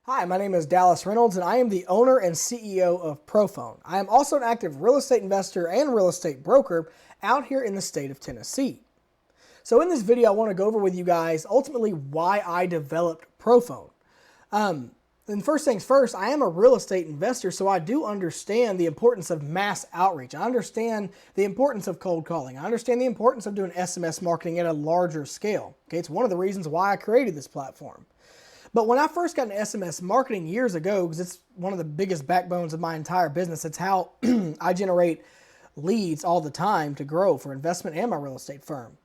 Hi, my name is Dallas Reynolds, and I am the owner and CEO of ProPhone. I am also an active real estate investor and real estate broker out here in the state of Tennessee. So in this video, I want to go over with you guys ultimately why I developed ProPhone. And first things first, I am a real estate investor, so I do understand the importance of mass outreach. I understand the importance of cold calling. I understand the importance of doing SMS marketing at a larger scale. Okay, it's one of the reasons why I created this platform. But when I first got into SMS marketing years ago, because it's one of the biggest backbones of my entire business, it's how I generate leads all the time to grow for investment and my real estate firm.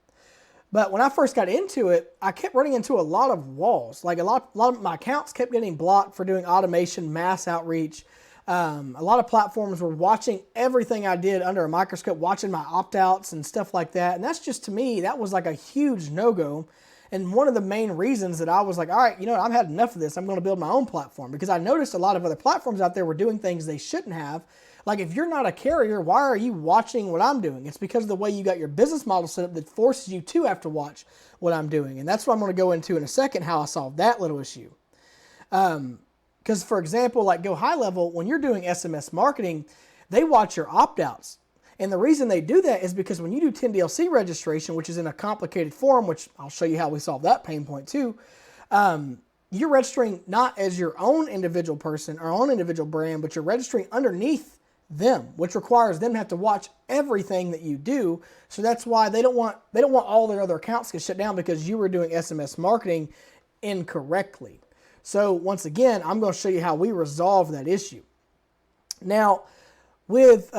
But when I first got into it, I kept running into a lot of walls. Like a lot of my accounts kept getting blocked for doing automation, mass outreach. A lot of platforms were watching everything I did under a microscope, watching my opt-outs and stuff like that. And that's just, to me, that was like a huge no-go. And one of the main reasons that I was like, all right, you know what, I've had enough of this. I'm going to build my own platform, because I noticed a lot of other platforms out there were doing things they shouldn't have. Like, if you're not a carrier, why are you watching what I'm doing? It's because of the way you got your business model set up that forces you to have to watch what I'm doing. And that's what I'm going to go into in a second, how I solved that little issue. Because, for example, like Go High Level, when you're doing SMS marketing, they watch your opt-outs. And the reason they do that is because when you do 10DLC registration, which is in a complicated form, which I'll show you how we solve that pain point too, you're registering not as your own individual person or own individual brand, but you're registering underneath them, which requires them to have to watch everything that you do. So that's why they don't want all their other accounts to get shut down because you were doing SMS marketing incorrectly. So once again, I'm going to show you how we resolve that issue. Now, with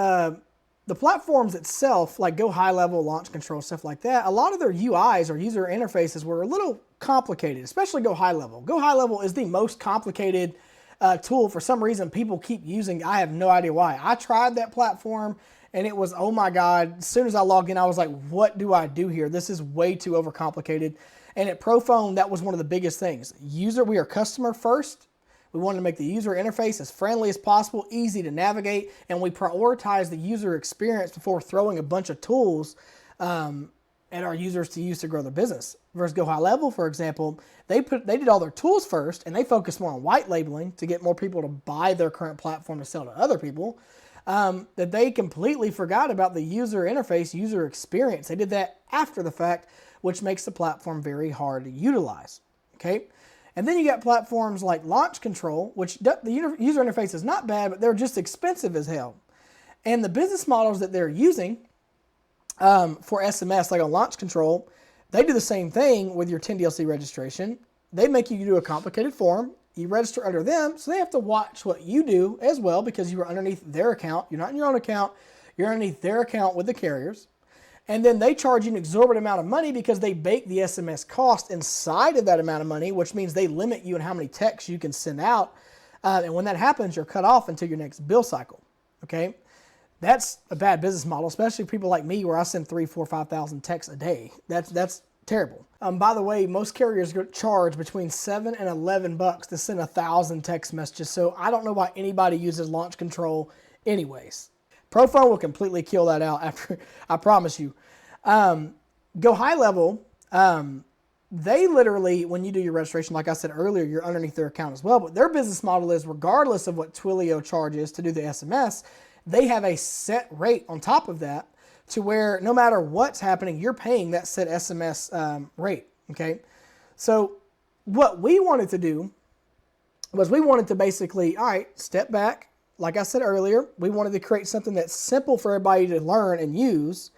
the platforms itself, like Go High Level, Launch Control, stuff like that, a lot of their UIs or user interfaces were a little complicated, especially Go High Level. Go High Level is the most complicated tool. For some reason, people keep using. I have no idea why. I tried that platform and it was, oh my God, as soon as I logged in, I was like, what do I do here? This is way too overcomplicated. And at ProPhone, that was one of the biggest things. We are customer first. We wanted to make the user interface as friendly as possible, easy to navigate, and we prioritize the user experience before throwing a bunch of tools at our users to use to grow their business. Versus Go High Level, for example, they did all their tools first, and they focused more on white labeling to get more people to buy their current platform to sell to other people, that they completely forgot about the user interface, user experience. They did that after the fact, which makes the platform very hard to utilize, okay? And then you got platforms like Launch Control, which the user interface is not bad, but they're just expensive as hell. And the business models that they're using for SMS, like on Launch Control, they do the same thing with your 10DLC registration. They make you do a complicated form. You register under them, so they have to watch what you do as well because you are underneath their account. You're not in your own account. You're underneath their account with the carriers. And then they charge you an exorbitant amount of money because they bake the SMS cost inside of that amount of money, which means they limit you in how many texts you can send out. And when that happens, you're cut off until your next bill cycle. Okay? That's a bad business model, especially people like me where I send 3,000, 4,000, 5,000 texts a day. That's terrible. By the way, most carriers charge between $7 and $11 to send 1,000 text messages. So I don't know why anybody uses Launch Control anyways. ProPhone will completely kill that out after, I promise you. Go High Level, they literally, when you do your registration, like I said earlier, you're underneath their account as well. But their business model is, regardless of what Twilio charges to do the SMS, they have a set rate on top of that to where no matter what's happening, you're paying that set SMS rate, okay? So what we wanted to do was we wanted to basically, all right, step back. Like I said earlier, we wanted to create something that's simple for everybody to learn and use.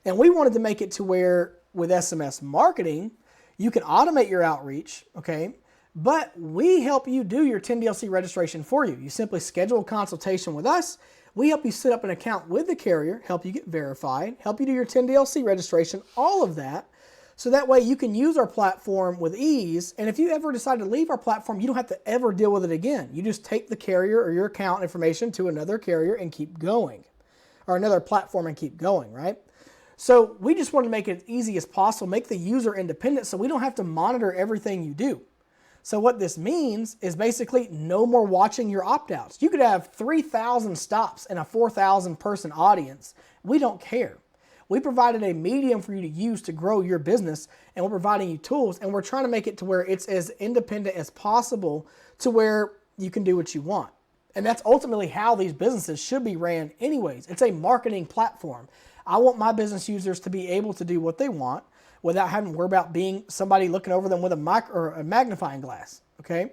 And we wanted to make it to where with SMS marketing, you can automate your outreach, okay? But we help you do your 10DLC registration for you. You simply schedule a consultation with us. We help you set up an account with the carrier, help you get verified, help you do your 10DLC registration, all of that. So that way you can use our platform with ease. And if you ever decide to leave our platform, you don't have to ever deal with it again. You just take the carrier or your account information to another carrier and keep going, or another platform and keep going, right? So we just want to make it as easy as possible, make the user independent so we don't have to monitor everything you do. So what this means is basically no more watching your opt-outs. You could have 3,000 stops and a 4,000 person audience. We don't care. We provided a medium for you to use to grow your business, and we're providing you tools, and we're trying to make it to where it's as independent as possible to where you can do what you want. And that's ultimately how these businesses should be ran anyways. It's a marketing platform. I want my business users to be able to do what they want without having to worry about being somebody looking over them with a magnifying glass, okay?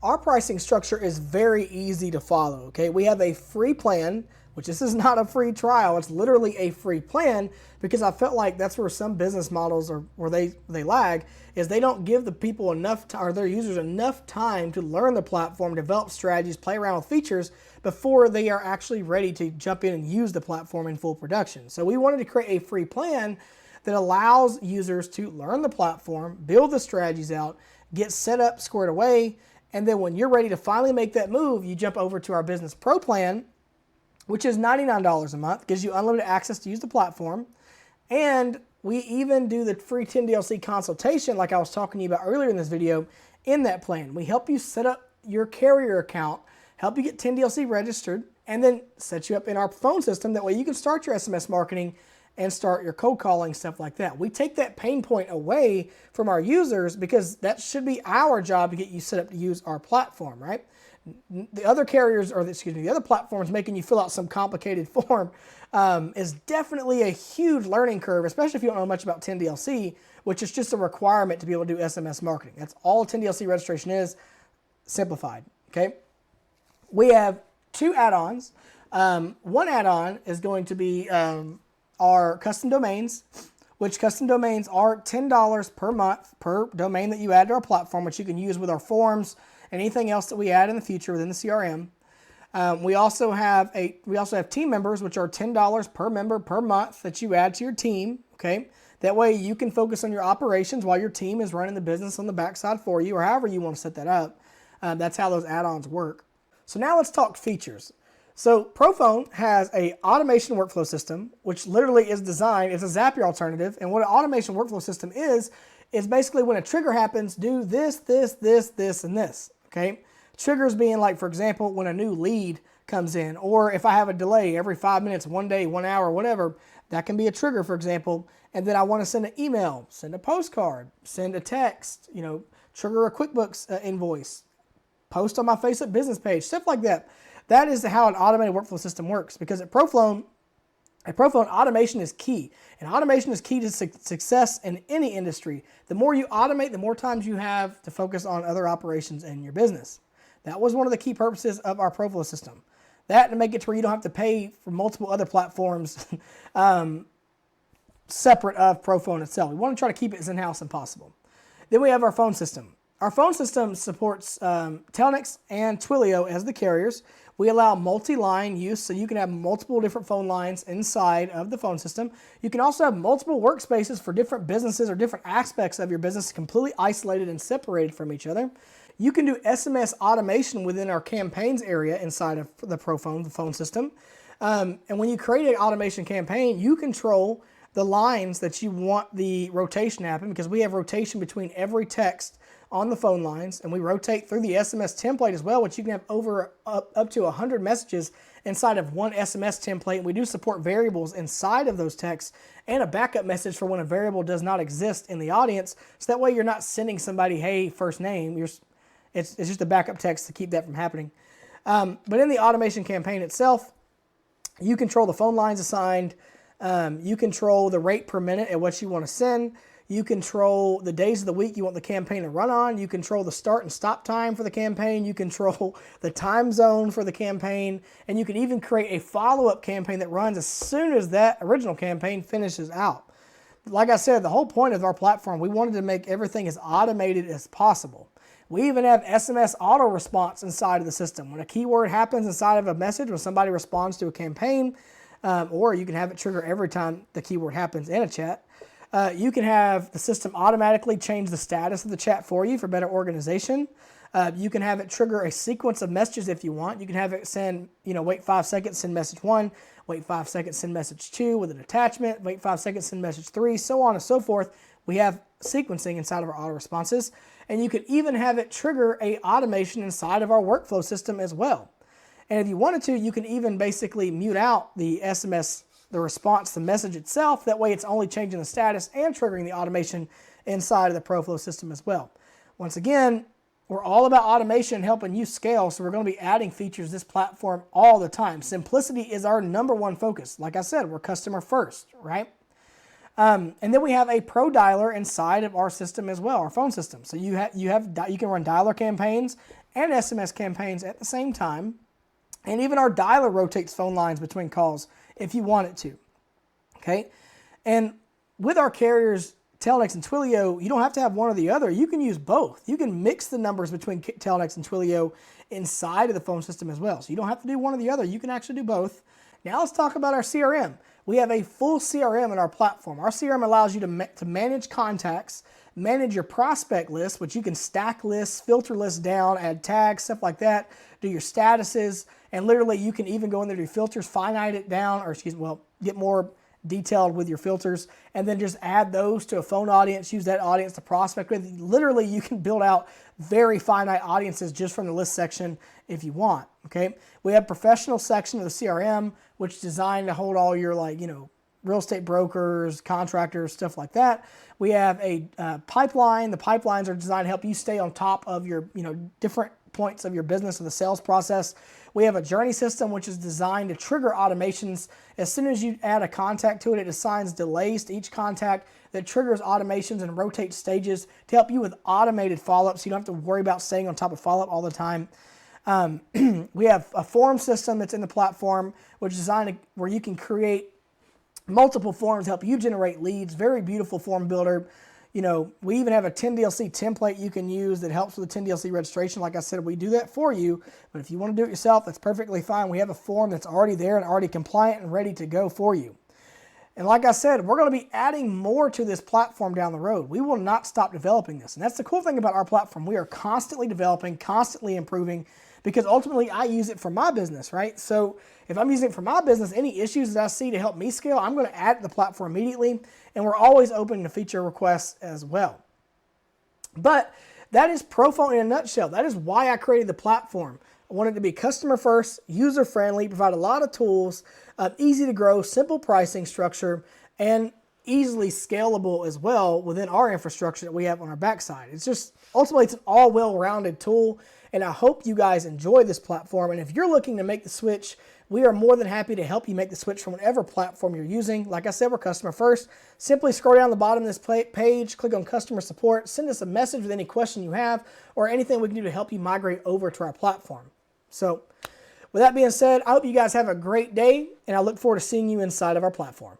Our pricing structure is very easy to follow, okay? We have a free plan, which this is not a free trial. It's literally a free plan, because I felt like that's where some business models are, where they lag, is they don't give the people enough or their users enough time to learn the platform, develop strategies, play around with features before they are actually ready to jump in and use the platform in full production. So we wanted to create a free plan that allows users to learn the platform, build the strategies out, get set up, squared away, and then when you're ready to finally make that move, you jump over to our Business Pro plan, which is $99 a month, gives you unlimited access to use the platform. And we even do the free 10DLC consultation, like I was talking to you about earlier in this video, in that plan. We help you set up your carrier account, help you get 10DLC registered, and then set you up in our phone system. That way you can start your SMS marketing and start your cold calling, stuff like that. We take that pain point away from our users, because that should be our job to get you set up to use our platform, right? The other carriers, or the other platforms making you fill out some complicated form is definitely a huge learning curve, especially if you don't know much about 10DLC, which is just a requirement to be able to do SMS marketing. That's all 10DLC registration is, simplified, okay? We have 2 add-ons. One add-on is going to be our custom domains, which custom domains are $10 per month per domain that you add to our platform, which you can use with our forms and anything else that we add in the future within the CRM. We also have team members, which are $10 per member per month that you add to your team. Okay, that way you can focus on your operations while your team is running the business on the backside for you, or however you want to set that up. That's how those add-ons work. So now let's talk features. So ProPhone has a automation workflow system, which literally is designed, it's a Zapier alternative. And what an automation workflow system is basically when a trigger happens, do this, this, this, this, and this, okay? Triggers being like, for example, when a new lead comes in, or if I have a delay every 5 minutes, 1 day, 1 hour, whatever, that can be a trigger, for example. And then I want to send an email, send a postcard, send a text, trigger a QuickBooks invoice, post on my Facebook business page, stuff like that. That is how an automated workflow system works, because at ProPhone, automation is key. And automation is key to success in any industry. The more you automate, the more times you have to focus on other operations in your business. That was one of the key purposes of our ProPhone system. That, to make it to where you don't have to pay for multiple other platforms separate of ProPhone itself. We want to try to keep it as in-house as possible. Then we have our phone system. Our phone system supports Telnix and Twilio as the carriers. We allow multi-line use, so you can have multiple different phone lines inside of the phone system. You can also have multiple workspaces for different businesses or different aspects of your business, completely isolated and separated from each other. You can do SMS automation within our campaigns area inside of the ProPhone, the phone system. And when you create an automation campaign, you control the lines that you want the rotation to happen, because we have rotation between every text on the phone lines, and we rotate through the SMS template as well, which you can have up to 100 messages inside of one SMS template. And we do support variables inside of those texts and a backup message for when a variable does not exist in the audience. So that way you're not sending somebody, hey, first name. It's just a backup text to keep that from happening. But in the automation campaign itself, you control the phone lines assigned. You control the rate per minute at what you want to send. You control the days of the week you want the campaign to run on. You control the start and stop time for the campaign. You control the time zone for the campaign. And you can even create a follow-up campaign that runs as soon as that original campaign finishes out. Like I said, the whole point of our platform, we wanted to make everything as automated as possible. We even have SMS auto response inside of the system. When a keyword happens inside of a message, when somebody responds to a campaign, or you can have it trigger every time the keyword happens in a chat. You can have the system automatically change the status of the chat for you for better organization. You can have it trigger a sequence of messages if you want. You can have it send, wait 5 seconds, send message 1, wait 5 seconds, send message 2 with an attachment, wait 5 seconds, send message 3, so on and so forth. We have sequencing inside of our auto responses. And you can even have it trigger a automation inside of our workflow system as well. And if you wanted to, you can even basically mute out the SMS the response, the message itself. That way it's only changing the status and triggering the automation inside of the ProPhone system as well. Once again, we're all about automation helping you scale, so we're going to be adding features to this platform all the time. Simplicity is our number one focus. Like I said, we're customer first, right? And then we have a pro dialer inside of our system as well, our phone system. So you can run dialer campaigns and SMS campaigns at the same time. And even our dialer rotates phone lines between calls if you want it to. Okay? And with our carriers, Telnex and Twilio, you don't have to have one or the other. You can use both. You can mix the numbers between Telnex and Twilio inside of the phone system as well. So you don't have to do one or the other. You can actually do both. Now let's talk about our CRM. We have a full CRM in our platform. Our CRM allows you to manage contacts, manage your prospect list, which you can stack lists, filter lists down, add tags, stuff like that, do your statuses, and literally you can even go in there to do filters, finite it down, or get more detailed with your filters, and then just add those to a phone audience, use that audience to prospect with. Literally, you can build out very finite audiences just from the list section if you want, okay? We have professional section of the CRM, which is designed to hold all your real estate brokers, contractors, stuff like that. We have a pipeline. The pipelines are designed to help you stay on top of your different points of your business and the sales process. We have a journey system, which is designed to trigger automations. As soon as you add a contact to it, it assigns delays to each contact that triggers automations and rotates stages to help you with automated follow-up, so you don't have to worry about staying on top of follow-up all the time. We have a form system that's in the platform, which is designed where you can create multiple forms to help you generate leads. Very beautiful form builder. We even have a 10DLC template you can use that helps with the 10DLC registration. Like I said, we do that for you, but if you want to do it yourself, that's perfectly fine. We have a form that's already there and already compliant and ready to go for you. And like I said, we're going to be adding more to this platform down the road. We will not stop developing this. And that's the cool thing about our platform. We are constantly developing, constantly improving, because ultimately I use it for my business, right? So if I'm using it for my business, any issues that I see to help me scale, I'm going to add to the platform immediately. And we're always open to feature requests as well. But that is ProPhone in a nutshell. That is why I created the platform. I wanted to be customer first, user friendly, provide a lot of tools, easy to grow, simple pricing structure, and easily scalable as well within our infrastructure that we have on our backside. It's just, ultimately, it's an all well-rounded tool, and I hope you guys enjoy this platform. And if you're looking to make the switch, we are more than happy to help you make the switch from whatever platform you're using. Like I said, we're customer first. Simply scroll down the bottom of this page, click on customer support, send us a message with any question you have or anything we can do to help you migrate over to our platform. So with that being said, I hope you guys have a great day, and I look forward to seeing you inside of our platform.